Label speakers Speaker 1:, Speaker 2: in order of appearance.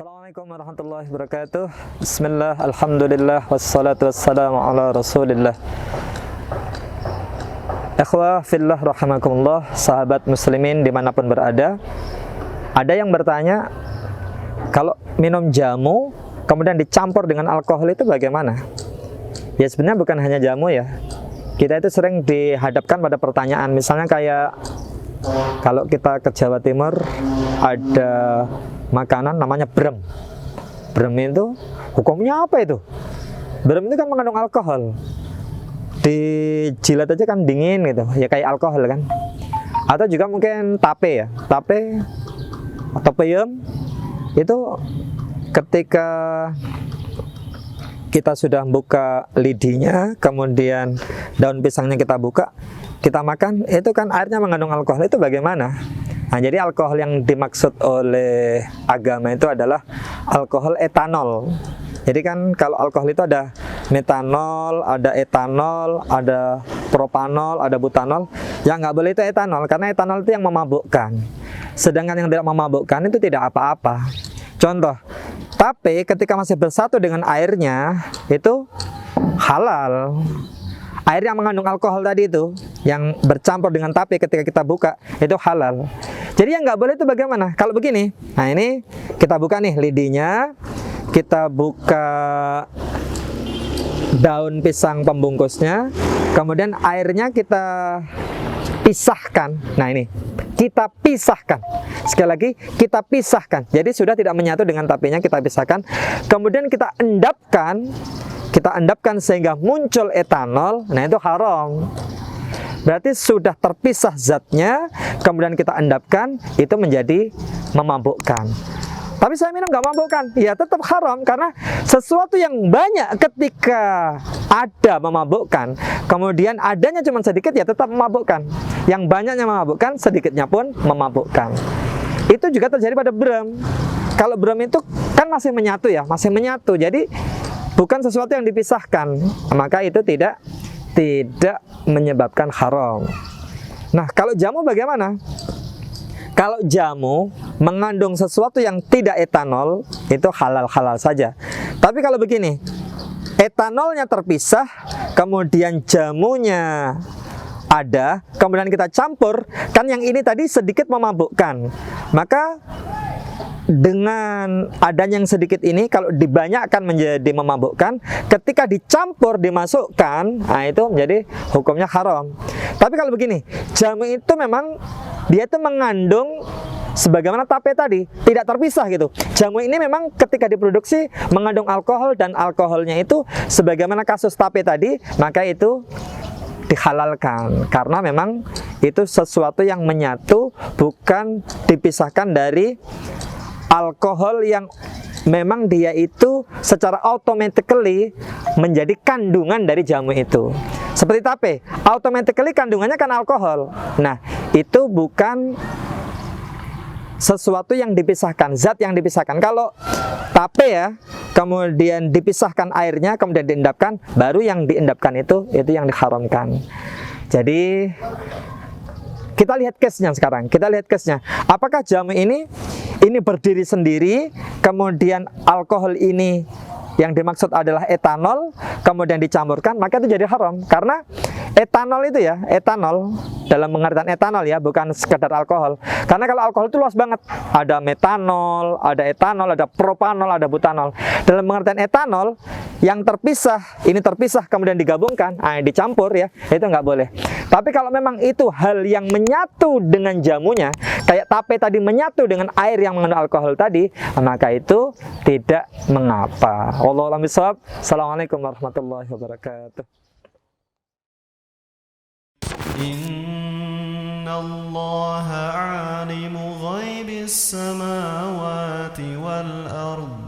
Speaker 1: Assalamualaikum warahmatullahi wabarakatuh. Bismillah, alhamdulillah, wassalatu wassalamu ala rasulillah. Ikhwah fillah rahimakumullah, sahabat muslimin dimanapun berada. Ada yang bertanya, kalau minum jamu kemudian dicampur dengan alkohol itu bagaimana? Ya sebenarnya bukan hanya jamu ya. Kita itu sering dihadapkan pada pertanyaan, misalnya kayak kalau kita ke Jawa Timur ada makanan namanya brem. Brem itu hukumnya apa itu? Brem itu kan mengandung alkohol. Dijilat aja kan dingin gitu, ya kayak alkohol kan. Atau juga mungkin tape ya. Tape atau peyem itu ketika kita sudah buka lidinya, kemudian daun pisangnya kita buka, kita makan, itu kan airnya mengandung alkohol. Itu bagaimana? Nah, jadi alkohol yang dimaksud oleh agama itu adalah alkohol etanol. Jadi kan kalau alkohol itu ada metanol, ada etanol, ada propanol, ada butanol. Yang nggak boleh itu etanol, karena etanol itu yang memabukkan. Sedangkan yang tidak memabukkan itu tidak apa-apa. Contoh, tape ketika masih bersatu dengan airnya itu halal. Air yang mengandung alkohol tadi itu, yang bercampur dengan tape ketika kita buka, itu halal. Jadi yang nggak boleh itu bagaimana? Kalau begini, nah ini kita buka nih lidinya, kita buka daun pisang pembungkusnya, kemudian airnya kita pisahkan. Nah ini, kita pisahkan. Sekali lagi, kita pisahkan. Jadi sudah tidak menyatu dengan tapenya, kita pisahkan. Kemudian kita endapkan sehingga muncul etanol. Nah itu haram. Berarti sudah terpisah zatnya, kemudian kita endapkan, itu menjadi memabukkan. Tapi saya minum nggak memabukkan, ya tetap haram, karena sesuatu yang banyak ketika ada memabukkan, kemudian adanya cuma sedikit, ya tetap memabukkan. Yang banyaknya memabukkan, sedikitnya pun memabukkan. Itu juga terjadi pada brem. Kalau brem itu kan masih menyatu ya, masih menyatu. Jadi bukan sesuatu yang dipisahkan, maka itu tidak menyebabkan haram. Nah, kalau jamu bagaimana? Kalau jamu mengandung sesuatu yang tidak etanol, itu halal-halal saja. Tapi kalau begini, etanolnya terpisah, kemudian jamunya ada, kemudian kita campur, kan yang ini tadi sedikit memabukkan. Maka dengan adanya yang sedikit ini, kalau dibanyakkan menjadi memabukkan, ketika dicampur, dimasukkan, nah itu menjadi hukumnya haram. Tapi kalau begini, jamu itu memang dia itu mengandung sebagaimana tape tadi, tidak terpisah gitu. Jamu ini memang ketika diproduksi mengandung alkohol, dan alkoholnya itu sebagaimana kasus tape tadi, maka itu dihalalkan, karena memang itu sesuatu yang menyatu, bukan dipisahkan dari alkohol yang memang dia itu secara automatically menjadi kandungan dari jamu itu. Seperti tape, automatically kandungannya kan alkohol. Nah, itu bukan sesuatu yang dipisahkan, zat yang dipisahkan. Kalau tape ya, kemudian dipisahkan airnya, kemudian diendapkan, baru yang diendapkan itu yang diharamkan. Jadi kita lihat case-nya sekarang. Kita lihat case-nya. Apakah jamu ini berdiri sendiri, kemudian alkohol ini yang dimaksud adalah etanol, kemudian dicampurkan, maka itu jadi haram. Karena etanol itu ya, etanol dalam pengertian etanol ya, bukan sekedar alkohol. Karena kalau alkohol itu luas banget. Ada metanol, ada etanol, ada propanol, ada butanol. Dalam pengertian etanol, yang terpisah, ini terpisah kemudian digabungkan, dicampur ya, itu nggak boleh. Tapi kalau memang itu hal yang menyatu dengan jamunya, kayak tape tadi menyatu dengan air yang mengandung alkohol tadi, maka itu tidak mengapa. Wallahu a'lam bishawab. Assalamualaikum warahmatullahi wabarakatuh.
Speaker 2: Innallaha 'alimu ghaibis samawati wal ardh